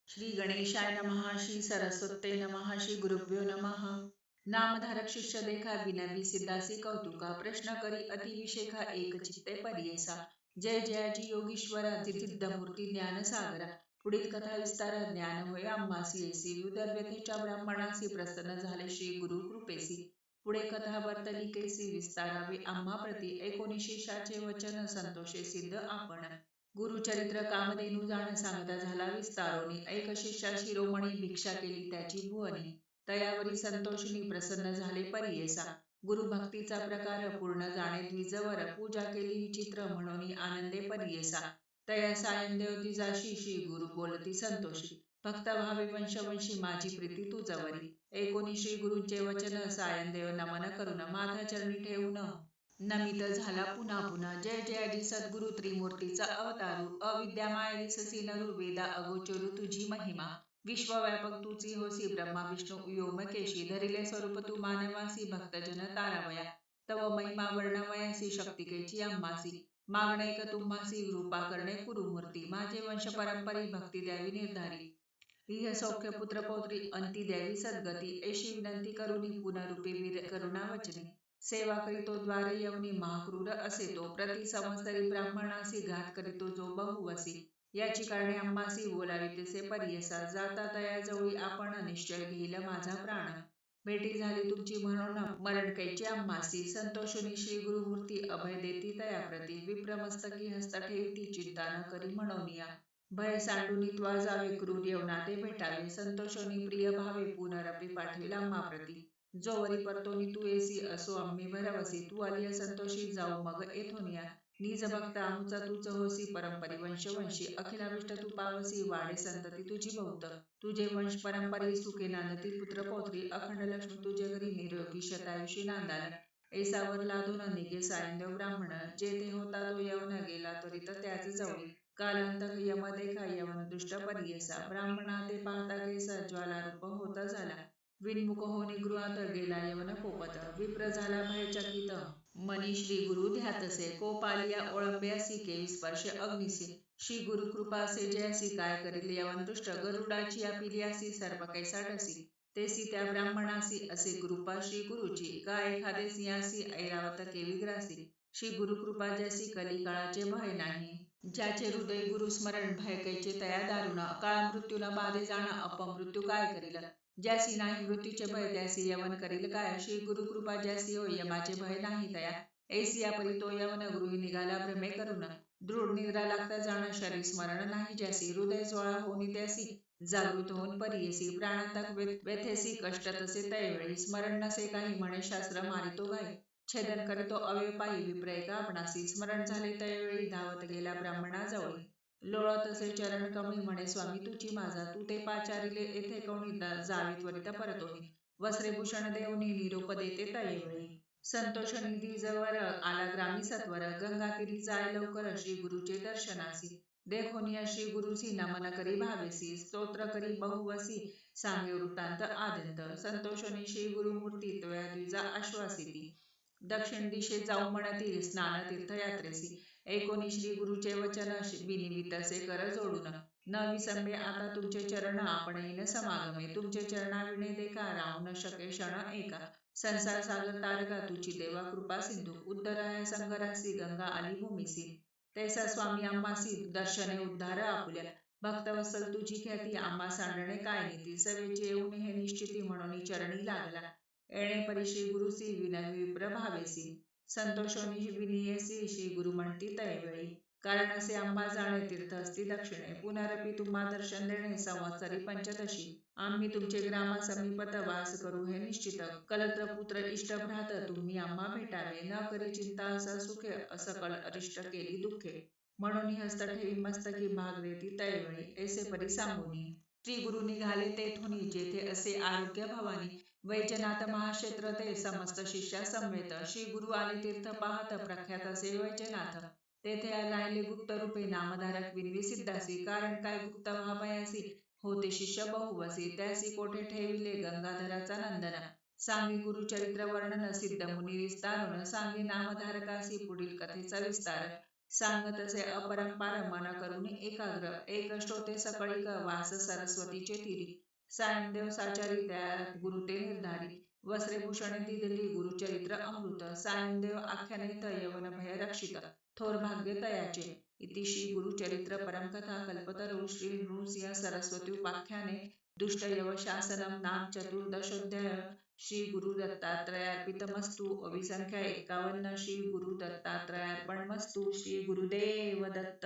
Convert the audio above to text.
श्री गणेशाय नमः, श्री सरस्वते नमः, श्री गुरुभ्यो नमः। नामधारक शिष्य देखा विनवी सिद्धासी कौतुका, प्रश्न करी अतिविशेखा एक चित्ते परियेसा। जय जयाजी योगीश्वरा, सिद्धमूर्ती ज्ञान सागरा। पुढील कथा विस्तार ज्ञान होय आम्हासी येसी, उदरव्यथेच्या ब्राह्मणासी प्रसन्न झाले श्री गुरु कृपेसी। पुढे कथा वर्तली कैसी विस्तारावे आम्हा प्रती, 19 वचन संतोषे सिद्ध आपण। गुरुचरित्र कामधेनू जाण सांगता झाला विस्तारोनी, ऐक शिष्या शिरोमणी भिक्षा केली त्याची भुवनी। तयावरी संतोषिनी प्रसन्न झाले परियेसा, गुरुभक्तीचा प्रकार पूर्ण जाणे द्विजवर, पूजा केली विचित्र म्हणून आनंदे परियेसा। तया सायंदेव दिजाशी श्री गुरु बोलती संतोषी, भक्त भावे वंशवंशी माझी प्रीती तुझवरी। ऐकोनी श्री गुरूंचे वचन सायंदेव नमन करून, माथा चरणी ठेवून नमित झाला पुन्हा पुन्हा। जय जयाजी सद्गुरु त्रिमूर्तीचा अवतारू, अविद्या माय दिससी नरू, वेदा अगोचरू तुझी महिमा। विश्वव्यापक तुची होसी ब्रह्मा विष्णू व्योमकेशी, धरिले स्वरूप तू मानवासी भक्तजन तारावया। तव महिमा वर्णवयासी शक्तिकेची आम्हासी, मागणे तुम्हासी रूपा करणे कुरुमूर्ती। माझे वंश परंपरी भक्ती द्यावी निर्धारी, इह सौख्य पुत्र पौत्री अंती द्यावी सद्गती। ऐशी विनंती करुनी पुनरूपी वीर करुणा वचने, सेवा करीतो द्वारे यवनी महाक्रूर असे तो, प्रति संवत्सरी ब्राह्मणासी घात करीतो जो बहुवसी। याची कारणे आम्हासी बोलावी तसे परियसा, जाता तया जवळी आपण निश्चय घेईल माझा प्राण। भेटी झाली तुमची म्हणून मरण कैची आम्हासी, संतोषुनी श्री गुरुमूर्ती अभय देती तया प्रती। विप्रमस्तकी हस्त ठेवती चिंता न करी म्हणूनिया, भय सांडूनी त्वा जावे क्रूर यवना ते भेटावे। संतोषोनी प्रिय भावे पुनरपी पाठविला आम्हा प्रती, जोवरी परतोनी तू येसी असो आम्ही भरवसी। तू आलिया संतोषी जाऊ मग येथोनिया, निज भक्त आमचा तूच होसी परंपरी वंशवंशी। अखिलाभिष्ट तू पावसी वाढे संतती तुझी बहुत, तुझे वंश परंपरी सुखे नांदतील पुत्र पौत्री। अखंड लक्ष्मी तुझे घरी निरोगी शतायुषी नांदाल, ऐसावर लादून निघे सायंदेव ब्राह्मण। जेथे होता तो यवन गेला त्वरित त्याच जवळी, कालांतक यम देखा यवन दुष्ट परियेसा। ब्राह्मणा ते पाहता कैसा ज्वालारूप होता झाला, विनमुख होनी गृहात गेला यवन पोपत। विप्र झाला भयचकित मनी श्री गुरु ध्यातसे, कोप आलिया ओळंब्यासी केवी स्पर्श अग्निसी। श्री गुरु कृपासे जयासी काय करील यवन दुष्ट, गरुडाची आपिलियासी सर्प कैसा डसी। तेसी त्या ब्राह्मणासी असे कृपा श्री गुरुची, का एखादे सिंहासी ऐरावत केवी ग्रासी। श्री गुरु कृपा जैसी कली काळाचे भय नाही, ज्याचे हृदय गुरु स्मरण भय कैचे तया दारुणा। काळ मृत्यूला बाधे जाणा अपमृत्यू काय करील, ज्यासी नाही मृत्यूचे भय त्यासी यवन करील काय। श्री गुरु कृपा ज्यासी होय यमाचे भय नाही तया, ऐसिया परी तो यवन गृही निघाला भ्रमे करून। दृढ निद्रा लागता जाण शरीर स्मरण नाही ज्यासी, हृदय ज्वाळा होनी त्यासी जागृत होऊन परियेसी। प्राणांतक व्यथेसी कष्ट तसे तैवेळी, स्मरण नसे काही म्हणे शास्त्र मारितो गाई। छेदन करीतो अवयव पायी विप्र एका आपणासी, स्मरण झाले तैवेळी धावत गेला ब्राह्मणाजवळी। लोळत असे चरण कमळी म्हणे स्वामी तुझी माझा, तू ते पाचारिले येथे कोणी जावे त्वरित परतोनी। वस्त्रेभूषण देऊनी निरोप देते तैवेळी, संतोष निधी जवळ आला ग्रामी सत्वर। गंगातीरी जाय लवकर श्री गुरुचे दर्शनासी, देखोनिया श्री गुरुसी नमन करी भावेसी। स्तोत्र करी बहुवसी सांगे वृत्तांत आद्यंत, संतोषोनी श्री गुरुमूर्ती तोया द्विजा आश्वासिती। दक्षिण दिशे जाऊ म्हणतील स्नान तीर्थयात्रेसी, ऐकोनी श्री गुरुचे वचन विनिवितसे कर जोडून। न विसंबे आता तुमचे चरण आपण येईन समागमे, तुमचे चरणाविणे देखा राहू न शके क्षण एका। संसार सागर तारका तुझी देवा कृपा सिंधू, उद्धराया संगरासी गंगा आली भूमीसी। तैसा स्वामी आम्हासी दर्शने उद्धार आपुल्या, भक्तवत्सल तुझी ख्याती आम्हा सांडणे काय नीती। सवेचे येऊन हे निश्चिती म्हणून चरणी लागला, येणे परी श्री गुरुसी विनवी विप्र भावेसी। संतोषोनी विनियेसी श्री गुरु म्हणती तैवेळी, कारण असे आम्हा जाणे तीर्थ असती दक्षिणे। पुनरपी तुम्हा दर्शन देणे संवत्सरी पंचदशी, आम्ही तुमचे ग्रामा समीपत वास करू हे निश्चित। कलत्र पुत्र इष्ट भ्रात तुम्ही आम्हा भेटावे, न करी चिंता असा सुखे असकल अरिष्ट केली दुःखे। म्हणून हस्त ठेवी मस्तकी भाग देती तैवेळी, ऐसे परी सांगूनी श्री गुरु निघाले तेथुनी। जेथे असे आरोग्य भवानी, वैजनाथ महाक्षेत्र ते समस्त शिष्या समवेत। श्री गुरु आले तीर्थ पाहत प्रख्यात असे वैजनाथ, तेथे राहिले गुप्त रूपे नामधारक विनवी सिद्धासी। कारण काय गुप्त व्हावयासी होते शिष्य बहुवसी, त्यासी कोठे ठेविले गंगाधराचा नंदन। सांगे गुरुचरित्र वर्णन सिद्ध मुनी विस्तारून, सांगे नामधारकासी पुढील कथेचा विस्तार। सांगतसे अपरंपार मन करुणी एकाग्र एक श्रोते सकळी वास सरस्वतीचे तीरी सायंदेव साचारी त्या गुरु ते निर्धारी वस्त्रे भूषणे दिदली गुरुचरित्र अमृत सायंदेव आख्यानित यवन भय रक्षित थोर भाग्य तयाचे इति श्री गुरुचरित्र परमकथा कल्पतरू श्री नृसिंह सरस्वती उपाख्याने दुष्टयव शासनम नाम चतुर्दशोध्याय श्री गुरु दत्तात्रयार्पितमस्तु अभिसंख्या 51 श्री गुरु दत्तात्रयार्पणमस्तु श्री गुरुदेव दत्त।